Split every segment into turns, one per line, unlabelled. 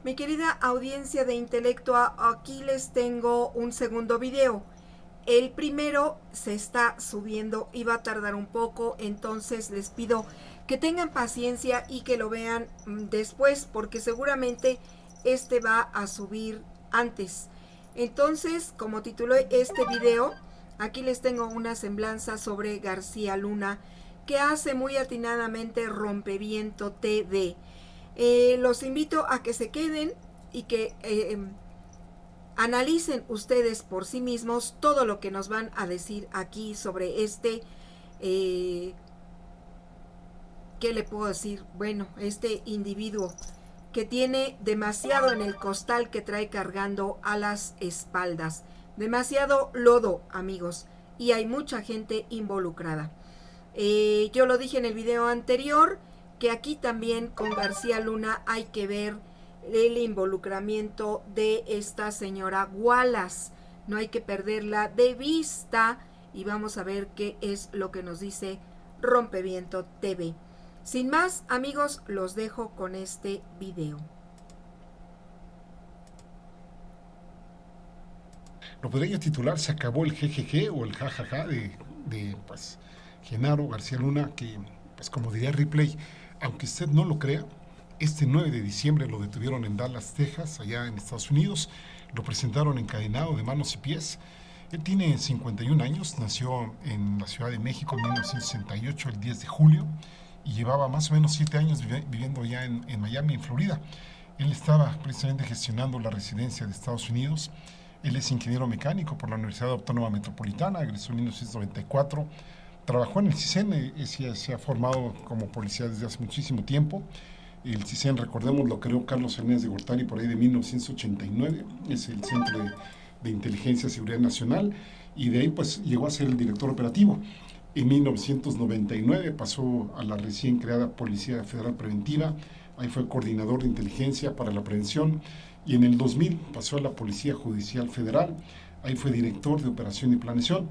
Mi querida audiencia de Intelectua, aquí les tengo un segundo video. El primero se está subiendo y va a tardar un poco, entonces les pido que tengan paciencia y que lo vean después, porque seguramente este va a subir antes. Entonces, como titulé este video, aquí les tengo una semblanza sobre García Luna, que hace muy atinadamente Rompeviento TV. Los invito a que se queden y que analicen ustedes por sí mismos todo lo que nos van a decir aquí sobre ¿qué le puedo decir? Bueno, este individuo que tiene demasiado en el costal que trae cargando a las espaldas. Demasiado lodo, amigos, y hay mucha gente involucrada. Yo lo dije en el video anterior, que aquí también con García Luna hay que ver el involucramiento de esta señora Wallace. No hay que perderla de vista y vamos a ver qué es lo que nos dice Rompeviento TV. Sin más, amigos, los dejo con este video.
Lo podría titular "Se acabó el jejeje" o el jajaja de pues, Genaro García Luna, que, pues como diría Ripley, aunque usted no lo crea, este 9 de diciembre lo detuvieron en Dallas, Texas, allá en Estados Unidos. Lo presentaron encadenado de manos y pies. Él tiene 51 años, nació en la Ciudad de México en 1968, el 10 de julio, y llevaba más o menos 7 años viviendo ya en Miami, en Florida. Él estaba precisamente gestionando la residencia de Estados Unidos. Él es ingeniero mecánico por la Universidad Autónoma Metropolitana, egresó en 1994, trabajó en el CISEN, se ha formado como policía desde hace muchísimo tiempo. El CISEN, recordemos, lo creó Carlos Salinas de Gortari por ahí de 1989, es el Centro de Inteligencia y Seguridad Nacional, y de ahí pues llegó a ser el director operativo. En 1999 pasó a la recién creada Policía Federal Preventiva, ahí fue coordinador de inteligencia para la prevención, y en el 2000 pasó a la Policía Judicial Federal, ahí fue director de operación y planeación.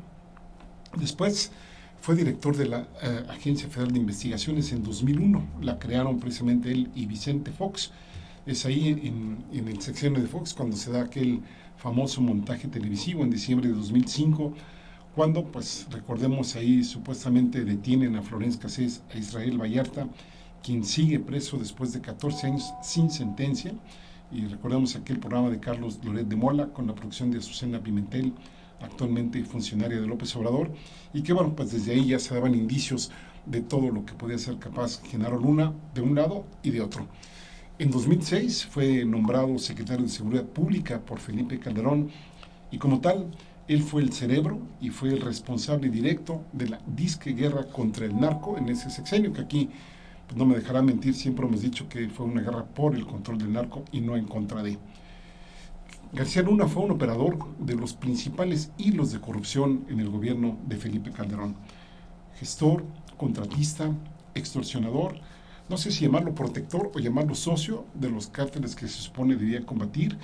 Después fue director de la Agencia Federal de Investigaciones en 2001, la crearon precisamente él y Vicente Fox. Es ahí en el sexenio de Fox cuando se da aquel famoso montaje televisivo en diciembre de 2005, cuando, pues recordemos, ahí supuestamente detienen a Florence Cassés, a Israel Vallarta, quien sigue preso después de 14 años sin sentencia. Y recordemos aquel programa de Carlos Loret de Mola con la producción de Azucena Pimentel, actualmente funcionaria de López Obrador, y que bueno, pues desde ahí ya se daban indicios de todo lo que podía ser capaz Genaro Luna de un lado y de otro. En 2006 fue nombrado secretario de Seguridad Pública por Felipe Calderón, y como tal, él fue el cerebro y fue el responsable directo de la disque guerra contra el narco en ese sexenio, que aquí pues no me dejará mentir, siempre hemos dicho que fue una guerra por el control del narco y no en contra de. García Luna fue un operador de los principales hilos de corrupción en el gobierno de Felipe Calderón. Gestor, contratista, extorsionador, no sé si llamarlo protector o llamarlo socio de los cárteles que se supone debía combatir.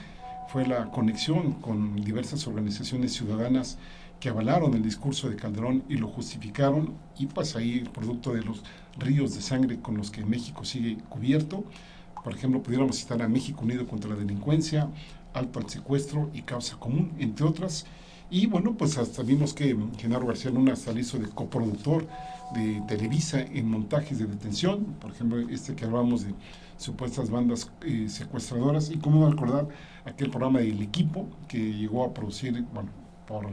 Fue la conexión con diversas organizaciones ciudadanas que avalaron el discurso de Calderón y lo justificaron, y pues ahí el producto de los ríos de sangre con los que México sigue cubierto. Por ejemplo, pudiéramos citar a México Unido contra la Delincuencia, Alto al Secuestro y Causa Común, entre otras. Y bueno, pues hasta vimos que Genaro García Luna hasta le hizo de coproductor de Televisa en montajes de detención, por ejemplo, que hablábamos de supuestas bandas secuestradoras, y cómo no recordar aquel programa de El Equipo que llegó a producir, bueno, por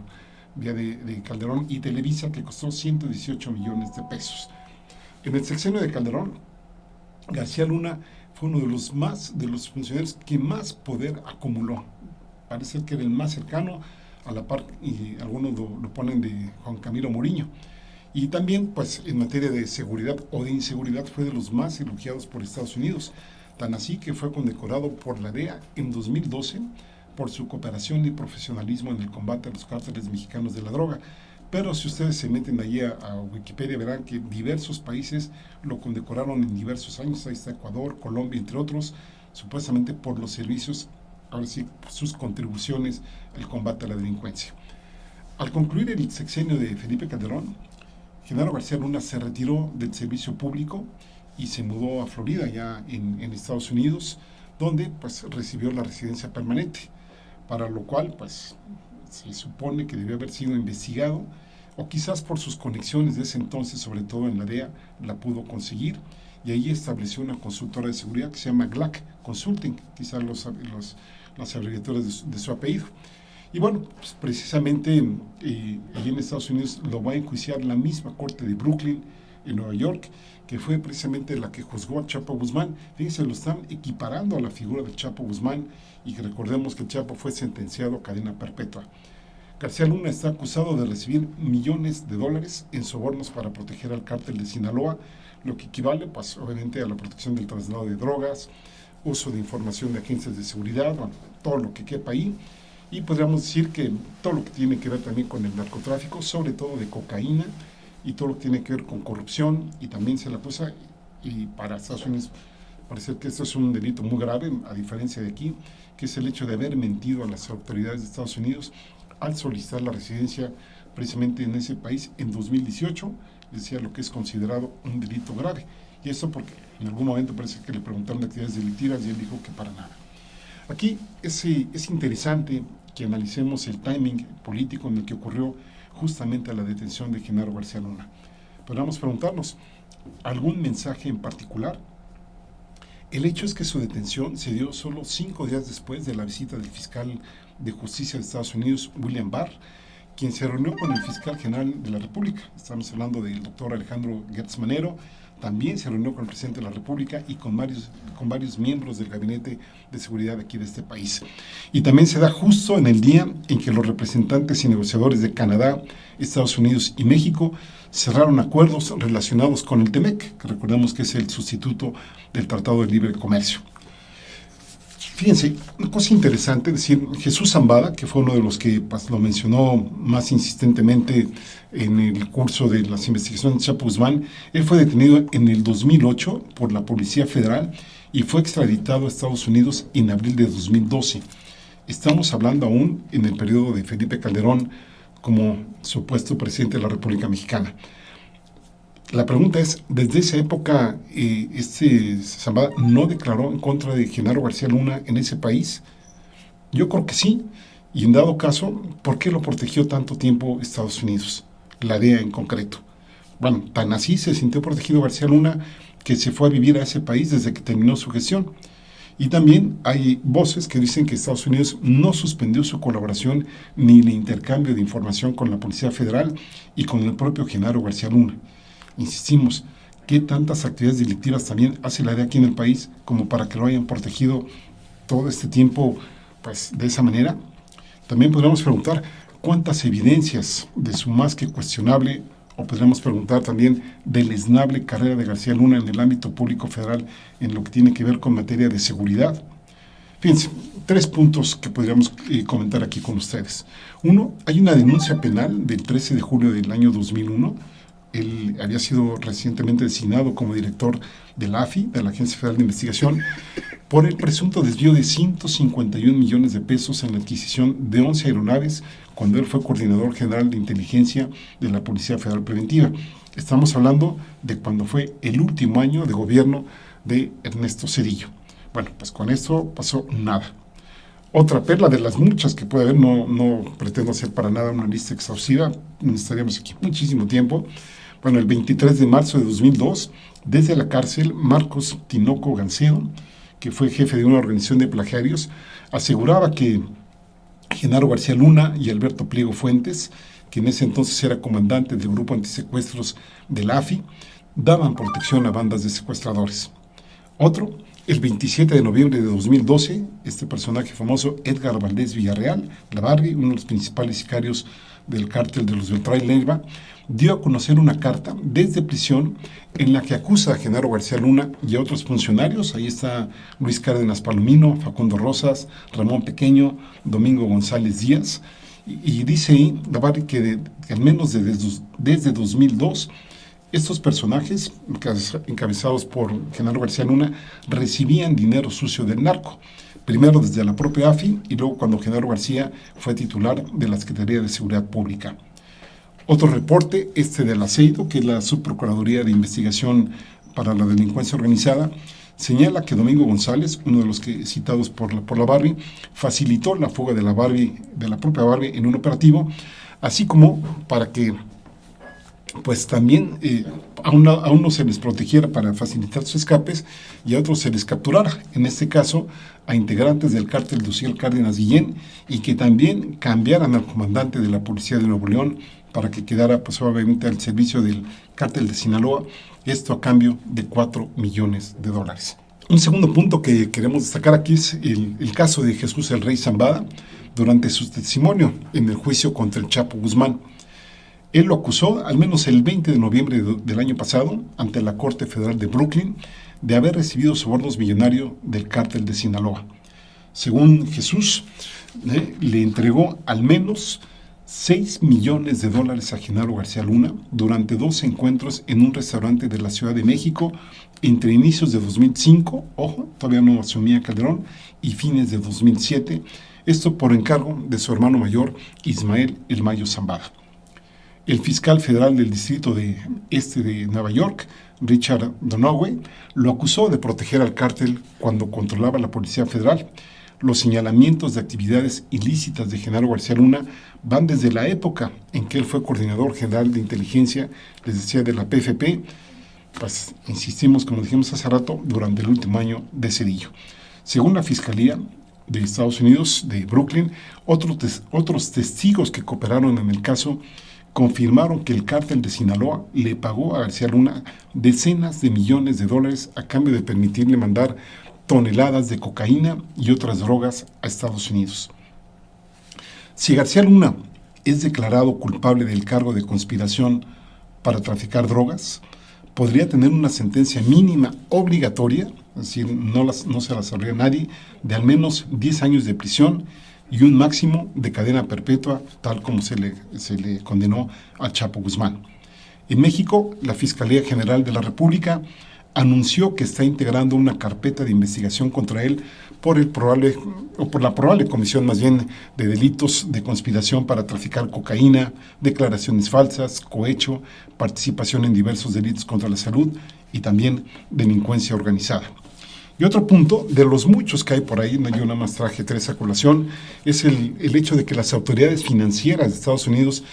vía de Calderón y Televisa, que costó 118 millones de pesos. En el sexenio de Calderón, García Luna fue uno de los funcionarios que más poder acumuló. Parece que era el más cercano, a la par, y algunos lo ponen de Juan Camilo Muriño. Y también, pues, en materia de seguridad o de inseguridad, fue de los más elogiados por Estados Unidos. Tan así que fue condecorado por la DEA en 2012 por su cooperación y profesionalismo en el combate a los cárteles mexicanos de la droga. Pero si ustedes se meten allí a Wikipedia, verán que diversos países lo condecoraron en diversos años. Ahí está Ecuador, Colombia, entre otros, supuestamente por los servicios, ahora sí, sus contribuciones al combate a la delincuencia. Al concluir el sexenio de Felipe Calderón, Genaro García Luna se retiró del servicio público y se mudó a Florida, ya en Estados Unidos, donde pues recibió la residencia permanente, para lo cual pues se supone que debió haber sido investigado, o quizás por sus conexiones de ese entonces, sobre todo en la DEA, la pudo conseguir, y ahí estableció una consultora de seguridad que se llama GLAC Consulting, quizás las abreviaturas de su apellido. Y bueno, pues precisamente allí en Estados Unidos lo va a enjuiciar la misma corte de Brooklyn, en Nueva York, que fue precisamente la que juzgó a Chapo Guzmán. Fíjense, lo están equiparando a la figura de Chapo Guzmán, y que recordemos que el Chapo fue sentenciado a cadena perpetua. García Luna está acusado de recibir millones de dólares en sobornos para proteger al cártel de Sinaloa, lo que equivale, pues, obviamente, a la protección del traslado de drogas, uso de información de agencias de seguridad, bueno, todo lo que quepa ahí. Y podríamos decir que todo lo que tiene que ver también con el narcotráfico, sobre todo de cocaína, y todo lo que tiene que ver con corrupción, y también se le acusa, y para Estados Unidos parece que esto es un delito muy grave, a diferencia de aquí, que es el hecho de haber mentido a las autoridades de Estados Unidos al solicitar la residencia precisamente en ese país en 2018, decía lo que es considerado un delito grave. Y eso porque en algún momento parece que le preguntaron de actividades delictivas y él dijo que para nada. Aquí es interesante que analicemos el timing político en el que ocurrió justamente la detención de Genaro García Luna. Podríamos preguntarnos, ¿algún mensaje en particular? El hecho es que su detención se dio solo 5 días después de la visita del fiscal de justicia de Estados Unidos, William Barr, quien se reunió con el fiscal general de la República. Estamos hablando del doctor Alejandro Gertz Manero. También se reunió con el presidente de la República y con varios miembros del gabinete de seguridad aquí de este país. Y también se da justo en el día en que los representantes y negociadores de Canadá, Estados Unidos y México cerraron acuerdos relacionados con el TEMEC, que recordemos que es el sustituto del Tratado de Libre Comercio. Fíjense, una cosa interesante, es decir, Jesús Zambada, que fue uno de los que pues, lo mencionó más insistentemente en el curso de las investigaciones de Chapo Guzmán, él fue detenido en el 2008 por la Policía Federal y fue extraditado a Estados Unidos en abril de 2012. Estamos hablando aún en el periodo de Felipe Calderón como supuesto presidente de la República Mexicana. La pregunta es, ¿desde esa época Zambada no declaró en contra de Genaro García Luna en ese país? Yo creo que sí, y en dado caso, ¿por qué lo protegió tanto tiempo Estados Unidos? La DEA en concreto. Bueno, tan así se sintió protegido García Luna que se fue a vivir a ese país desde que terminó su gestión. Y también hay voces que dicen que Estados Unidos no suspendió su colaboración ni el intercambio de información con la Policía Federal y con el propio Genaro García Luna. Insistimos, ¿qué tantas actividades delictivas también hace la DEA aquí en el país como para que lo hayan protegido todo este tiempo pues, de esa manera? También podríamos preguntar cuántas evidencias de su más que cuestionable, o podríamos preguntar también deleznable carrera de García Luna en el ámbito público federal en lo que tiene que ver con materia de seguridad. Fíjense, 3 puntos que podríamos comentar aquí con ustedes. Uno, hay una denuncia penal del 13 de julio del año 2001. Él había sido recientemente designado como director de la AFI, de la Agencia Federal de Investigación, por el presunto desvío de 151 millones de pesos en la adquisición de 11 aeronaves cuando él fue coordinador general de inteligencia de la Policía Federal Preventiva. Estamos hablando de cuando fue el último año de gobierno de Ernesto Zedillo. Bueno, pues con esto pasó nada. Otra perla de las muchas que puede haber, no pretendo hacer para nada una lista exhaustiva, necesitaríamos aquí muchísimo tiempo. Bueno, el 23 de marzo de 2002, desde la cárcel, Marcos Tinoco Gancedo, que fue jefe de una organización de plagiarios, aseguraba que Genaro García Luna y Alberto Pliego Fuentes, que en ese entonces era comandante del grupo antisecuestros de la AFI, daban protección a bandas de secuestradores. Otro, el 27 de noviembre de 2012, este personaje famoso, Edgar Valdés Villarreal, la Barbie, uno de los principales sicarios del cártel de los Beltrán Leiva, dio a conocer una carta desde prisión en la que acusa a Genaro García Luna y a otros funcionarios. Ahí está Luis Cárdenas Palomino, Facundo Rosas, Ramón Pequeño, Domingo González Díaz, y dice ahí la Barbie que al menos desde 2002 estos personajes, encabezados por Genaro García Luna, recibían dinero sucio del narco. Primero desde la propia AFI y luego cuando Genaro García fue titular de la Secretaría de Seguridad Pública. Otro reporte, de la CEIDO, que es la Subprocuraduría de Investigación para la Delincuencia Organizada, señala que Domingo González, uno de los que citados por la Barbie, facilitó la fuga de la propia Barbie en un operativo, así como para que pues también a unos se les protegiera para facilitar sus escapes y a otros se les capturara, en este caso a integrantes del cártel de Uciel Cárdenas Guillén, y que también cambiaran al comandante de la policía de Nuevo León para que quedara pues obviamente al servicio del cártel de Sinaloa, esto a cambio de $4 millones. Un segundo punto que queremos destacar aquí es el caso de Jesús el Rey Zambada durante su testimonio en el juicio contra el Chapo Guzmán. Él lo acusó, al menos el 20 de noviembre del año pasado, ante la Corte Federal de Brooklyn, de haber recibido sobornos millonarios del cártel de Sinaloa. Según Jesús, le entregó al menos $6 millones a Genaro García Luna durante 2 encuentros en un restaurante de la Ciudad de México entre inicios de 2005, ojo, todavía no asumía Calderón, y fines de 2007, esto por encargo de su hermano mayor, Ismael El Mayo Zambada. El fiscal federal del Distrito de Nueva York, Richard Donoghue, lo acusó de proteger al cártel cuando controlaba la Policía Federal. Los señalamientos de actividades ilícitas de Genaro García Luna van desde la época en que él fue coordinador general de inteligencia, les decía, de la PFP, pues insistimos, como dijimos hace rato, durante el último año de Cedillo. Según la Fiscalía de Estados Unidos, de Brooklyn, otros testigos que cooperaron en el caso confirmaron que el cártel de Sinaloa le pagó a García Luna decenas de millones de dólares a cambio de permitirle mandar toneladas de cocaína y otras drogas a Estados Unidos. Si García Luna es declarado culpable del cargo de conspiración para traficar drogas, podría tener una sentencia mínima obligatoria, es decir, no se la sabría nadie, de al menos 10 años de prisión y un máximo de cadena perpetua, tal como se le condenó al Chapo Guzmán. En México, la Fiscalía General de la República anunció que está integrando una carpeta de investigación contra él por la probable comisión más bien de delitos de conspiración para traficar cocaína, declaraciones falsas, cohecho, participación en diversos delitos contra la salud y también delincuencia organizada. Y otro punto, de los muchos que hay por ahí, yo nada más traje 3 a colación, es el hecho de que las autoridades financieras de Estados Unidos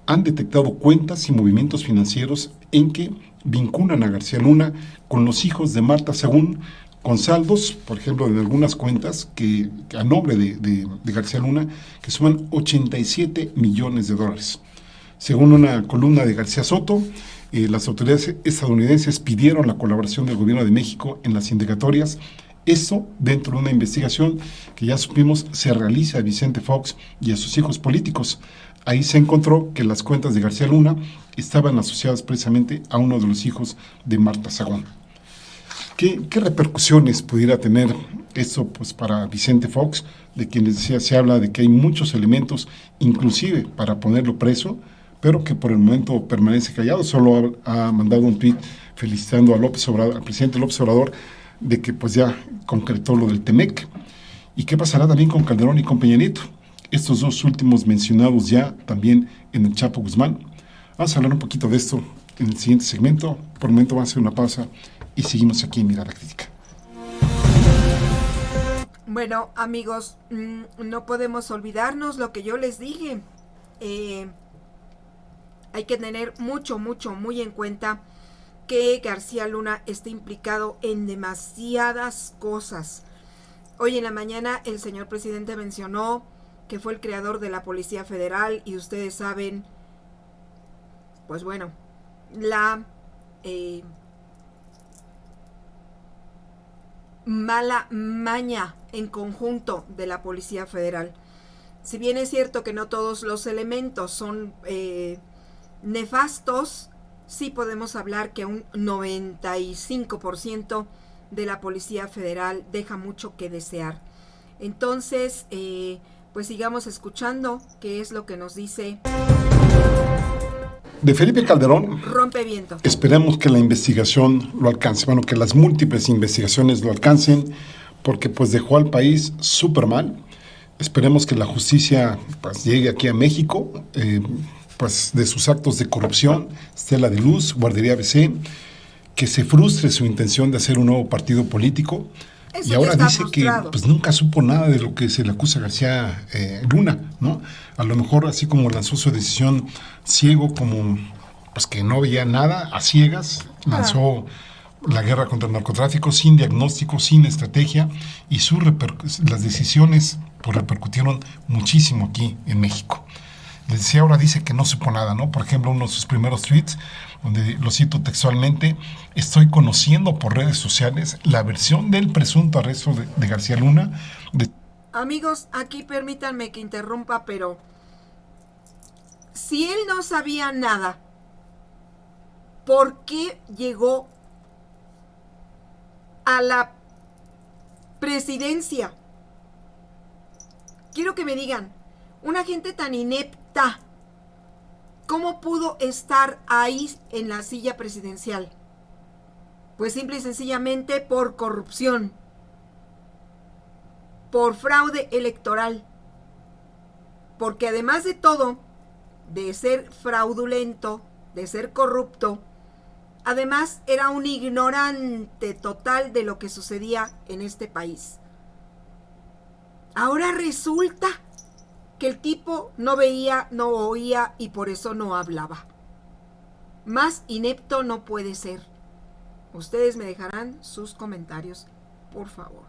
han detectado cuentas y movimientos financieros en que vinculan a García Luna con los hijos de Marta Sagún, con saldos, por ejemplo, en algunas cuentas que a nombre de García Luna, que suman $87 millones. Según una columna de García Soto, las autoridades estadounidenses pidieron la colaboración del gobierno de México en las indagatorias. Esto dentro de una investigación que ya supimos se realiza a Vicente Fox y a sus hijos políticos. Ahí se encontró que las cuentas de García Luna estaban asociadas precisamente a uno de los hijos de Marta Sagún. ¿Qué repercusiones pudiera tener esto pues, para Vicente Fox? De quien les decía, se habla de que hay muchos elementos, inclusive para ponerlo preso, pero que por el momento permanece callado. Solo ha mandado un tuit felicitando al presidente López Obrador de que pues ya concretó lo del Temec. ¿Y qué pasará también con Calderón y con Peña Nieto? Estos 2 últimos mencionados ya también en el Chapo Guzmán. Vamos a hablar un poquito de esto en el siguiente segmento. Por el momento vamos a hacer una pausa y seguimos aquí en Mirada Crítica.
Bueno, amigos, no podemos olvidarnos lo que yo les dije. Hay que tener muy en cuenta que García Luna está implicado en demasiadas cosas. Hoy en la mañana el señor presidente mencionó que fue el creador de la Policía Federal y ustedes saben, pues bueno, la mala maña en conjunto de la Policía Federal. Si bien es cierto que no todos los elementos son nefastos, sí podemos hablar que un 95% de la Policía Federal deja mucho que desear. Entonces, pues sigamos escuchando qué es lo que nos dice
De Felipe Calderón,
Rompeviento.
Esperemos que la investigación lo alcance, bueno, que las múltiples investigaciones lo alcancen, porque pues dejó al país súper mal. Esperemos que la justicia pues llegue aquí a México, pues de sus actos de corrupción, Estela de Luz, Guardería ABC, que se frustre su intención de hacer un nuevo partido político.
Eso
Y ahora
ya está
dice
frustrado.
que pues nunca supo nada de lo que se le acusa a García Luna, ¿no? A lo mejor así como lanzó su decisión ciego, como pues que no veía nada, a ciegas, lanzó la guerra contra el narcotráfico sin diagnóstico, sin estrategia, y las decisiones pues repercutieron muchísimo aquí en México. Les decía, ahora dice que no supo nada, ¿no? Por ejemplo, uno de sus primeros tweets, donde lo cito textualmente: estoy conociendo por redes sociales la versión del presunto arresto de García Luna.
Amigos, aquí permítanme que interrumpa, pero si él no sabía nada, ¿por qué llegó a la presidencia? Quiero que me digan, una gente tan inepta, ¿cómo pudo estar ahí en la silla presidencial? Pues simple y sencillamente por corrupción, por fraude electoral, porque además de todo, de ser fraudulento, de ser corrupto, además era un ignorante total de lo que sucedía en este país. Ahora resulta que el tipo no veía, no oía y por eso no hablaba. Más inepto no puede ser. Ustedes me dejarán sus comentarios, por favor.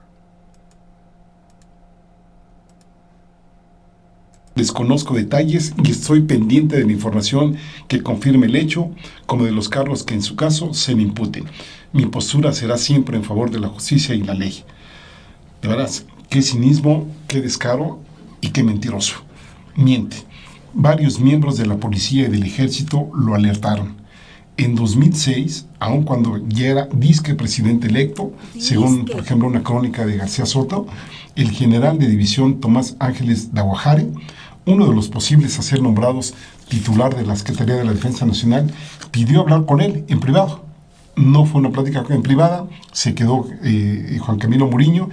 Desconozco detalles y estoy pendiente de la información que confirme el hecho, como de los cargos que en su caso se le imputen. Mi postura será siempre en favor de la justicia y la ley. De verdad, qué cinismo, qué descaro y qué mentiroso. Miente. Varios miembros de la policía y del ejército lo alertaron. En 2006, aun cuando ya era disque presidente electo, según, por ejemplo, una crónica de García Soto, el general de división Tomás Ángeles de Aguajare, uno de los posibles a ser nombrados titular de la Secretaría de la Defensa Nacional, pidió hablar con él en privado. No fue una plática en privada, se quedó Juan Camilo Muriño,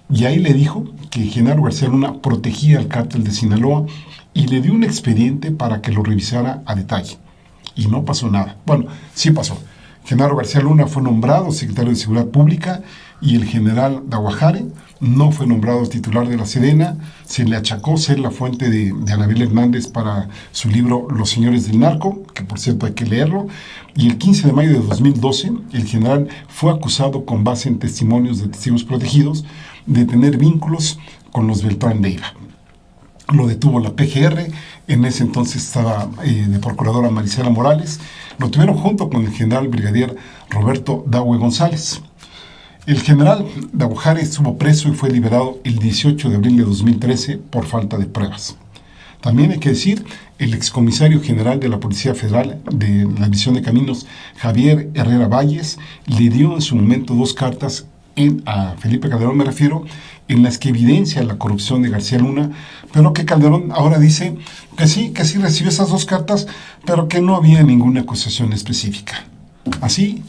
y ahí le dijo que Genaro García Luna protegía al cártel de Sinaloa y le dio un expediente para que lo revisara a detalle. Y no pasó nada. Bueno, sí pasó. Genaro García Luna fue nombrado secretario de Seguridad Pública y el general de Aguajare no fue nombrado titular de la Sedena. Se le achacó ser la fuente de Anabel Hernández para su libro Los Señores del Narco, que por cierto hay que leerlo. Y el 15 de mayo de 2012, el general fue acusado con base en testimonios de testigos protegidos de tener vínculos con los Beltrán Leiva. Lo detuvo la PGR, en ese entonces estaba de procuradora Marisela Morales. Lo tuvieron junto con el general brigadier Roberto Daue González. El general de Aguajare estuvo preso y fue liberado el 18 de abril de 2013 por falta de pruebas. También hay que decir, el excomisario general de la Policía Federal de la División de Caminos, Javier Herrera Valles, le dio en su momento 2 cartas a Felipe Calderón, me refiero, en las que evidencia la corrupción de García Luna, pero que Calderón ahora dice que sí recibió esas 2 cartas, pero que no había ninguna acusación específica. Así,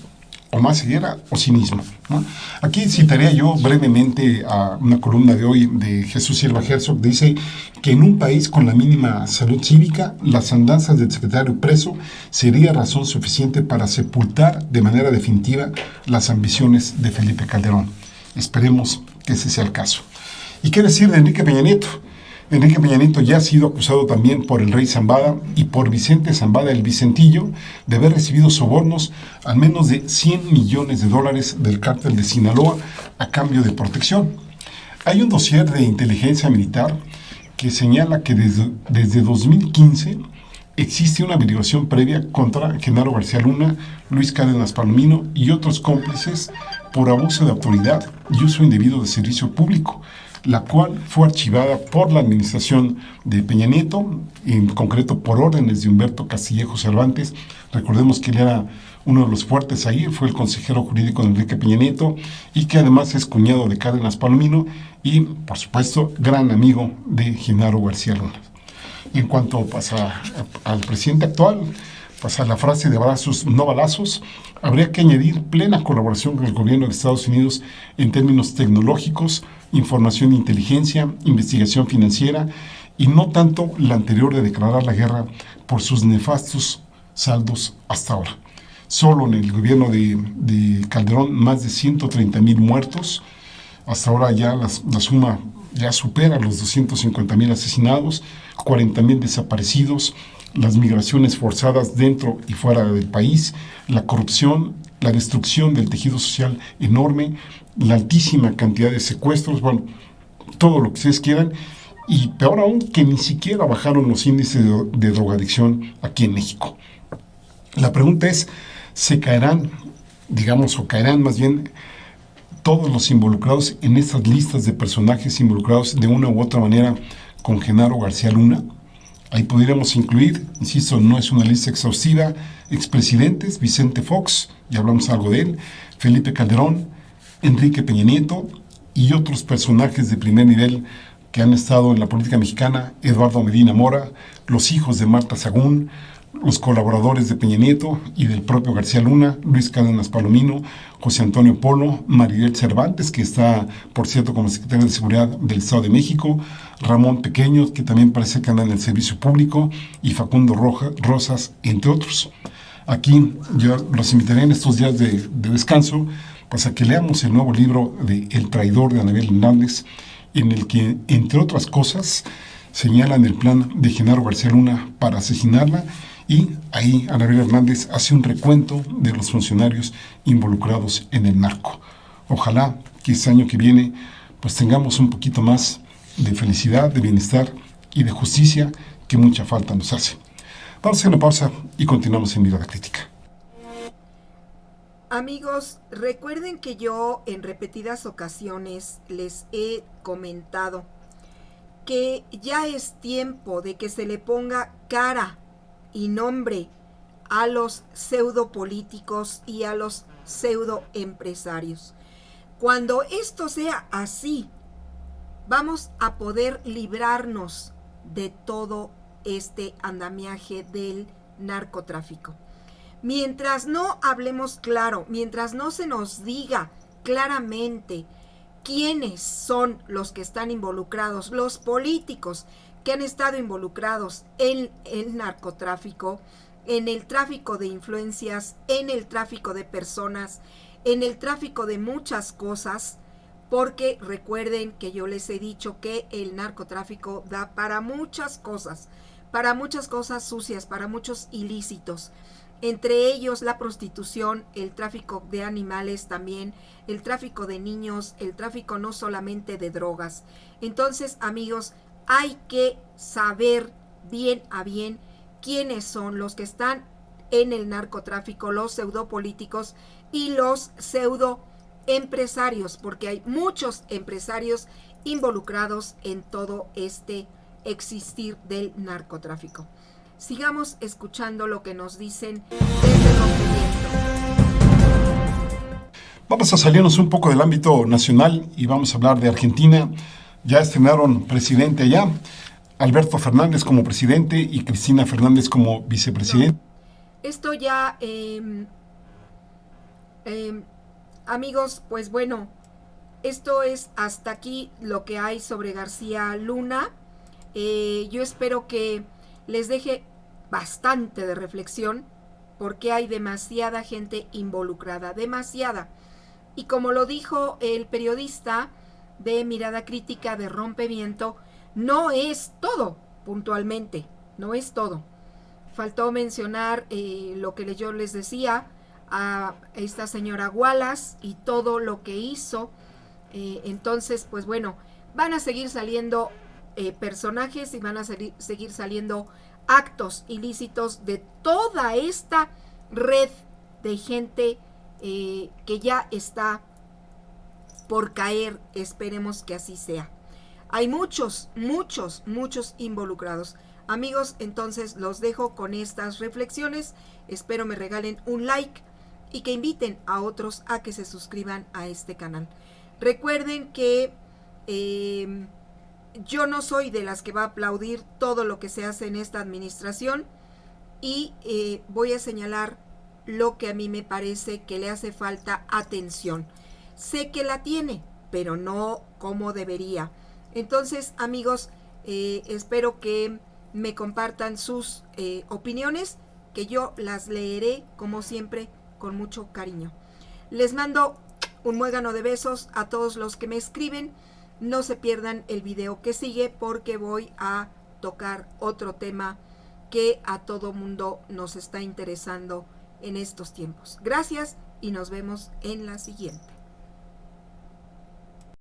o más ceguera o cinismo, ¿no? Aquí citaría yo brevemente a una columna de hoy de Jesús Silva Herzog. Dice que en un país con la mínima salud cívica, las andanzas del secretario preso sería razón suficiente para sepultar de manera definitiva las ambiciones de Felipe Calderón. Esperemos que ese sea el caso. ¿Y qué decir de Enrique Peña Nieto? Enrique Peña Nieto ya ha sido acusado también por el rey Zambada y por Vicente Zambada el Vicentillo de haber recibido sobornos al menos de $100 millones del cártel de Sinaloa a cambio de protección. Hay un dossier de inteligencia militar que señala que desde 2015 existe una averiguación previa contra Genaro García Luna, Luis Cárdenas Palomino y otros cómplices por abuso de autoridad y uso indebido de servicio público, la cual fue archivada por la administración de Peña Nieto, en concreto por órdenes de Humberto Castillejo Cervantes. Recordemos que él era uno de los fuertes ahí, fue el consejero jurídico de Enrique Peña Nieto y que además es cuñado de Cárdenas Palomino y, por supuesto, gran amigo de Genaro García Luna. En cuanto pasa al presidente actual, pasa la frase de abrazos no balazos, habría que añadir plena colaboración con el gobierno de Estados Unidos en términos tecnológicos, información e inteligencia, investigación financiera y no tanto la anterior de declarar la guerra por sus nefastos saldos hasta ahora. Solo en el gobierno de Calderón, más de 130,000 muertos. Hasta ahora ya la suma ya supera los 250,000 asesinados, 40,000 desaparecidos, las migraciones forzadas dentro y fuera del país, la corrupción, la destrucción del tejido social enorme, la altísima cantidad de secuestros, bueno, todo lo que ustedes quieran, y peor aún que ni siquiera bajaron los índices de drogadicción aquí en México. La pregunta es, ¿se caerán, digamos, o caerán más bien todos los involucrados en estas listas de personajes involucrados de una u otra manera con Genaro García Luna? Ahí podríamos incluir, insisto, no es una lista exhaustiva, expresidentes, Vicente Fox, ya hablamos algo de él, Felipe Calderón, Enrique Peña Nieto y otros personajes de primer nivel que han estado en la política mexicana, Eduardo Medina Mora, los hijos de Marta Sagún, los colaboradores de Peña Nieto y del propio García Luna, Luis Cárdenas Palomino, José Antonio Polo, Maribel Cervantes, que está, por cierto, como secretaria de Seguridad del Estado de México, Ramón Pequeño, que también parece que anda en el servicio público, y Facundo Rosas, entre otros. Aquí yo los invitaré en estos días de descanso, pues a que leamos el nuevo libro de El traidor de Anabel Hernández, en el que, entre otras cosas, señalan el plan de Genaro García Luna para asesinarla, y ahí Anabel Hernández hace un recuento de los funcionarios involucrados en el narco. Ojalá que este año que viene pues tengamos un poquito más de felicidad, de bienestar y de justicia que mucha falta nos hace. Vamos a hacer una pausa y continuamos en Mirada Crítica.
Amigos, recuerden que yo en repetidas ocasiones les he comentado que ya es tiempo de que se le ponga cara y nombre a los pseudopolíticos y a los pseudoempresarios. Cuando esto sea así, vamos a poder librarnos de todo este andamiaje del narcotráfico. Mientras no hablemos claro, mientras no se nos diga claramente quiénes son los que están involucrados, los políticos que han estado involucrados en el narcotráfico, en el tráfico de influencias, en el tráfico de personas, en el tráfico de muchas cosas, porque recuerden que yo les he dicho que el narcotráfico da para muchas cosas sucias, para muchos ilícitos, entre ellos la prostitución, el tráfico de animales también, el tráfico de niños, el tráfico no solamente de drogas. Entonces, amigos, hay que saber bien a bien quiénes son los que están en el narcotráfico, los pseudopolíticos y los pseudoempresarios, porque hay muchos empresarios involucrados en todo este existir del narcotráfico. Sigamos escuchando lo que nos dicen desde Rompimiento.
Vamos a salirnos un poco del ámbito nacional y vamos a hablar de Argentina. Ya estrenaron presidente allá, Alberto Fernández como presidente y Cristina Fernández como vicepresidente.
Esto ya, amigos, pues bueno, esto es hasta aquí lo que hay sobre García Luna. Yo espero que les deje bastante de reflexión, porque hay demasiada gente involucrada, demasiada. Y como lo dijo el periodista de Mirada Crítica de Rompimiento, no es todo, puntualmente, no es todo. Faltó mencionar lo que yo les decía a esta señora Wallace y todo lo que hizo. Entonces, pues bueno, van a seguir saliendo personajes y van a seguir saliendo actos ilícitos de toda esta red de gente que ya está por caer. Esperemos que así sea. Hay muchos involucrados. Amigos, entonces los dejo con estas reflexiones. Espero me regalen un like y que inviten a otros a que se suscriban a este canal. Recuerden que yo no soy de las que va a aplaudir todo lo que se hace en esta administración y voy a señalar lo que a mí me parece que le hace falta atención. Sé que la tiene, pero no como debería. Entonces, amigos, espero que me compartan sus opiniones, que yo las leeré, como siempre, con mucho cariño. Les mando un muégano de besos a todos los que me escriben. No se pierdan el video que sigue porque voy a tocar otro tema que a todo mundo nos está interesando en estos tiempos. Gracias y nos vemos en la siguiente.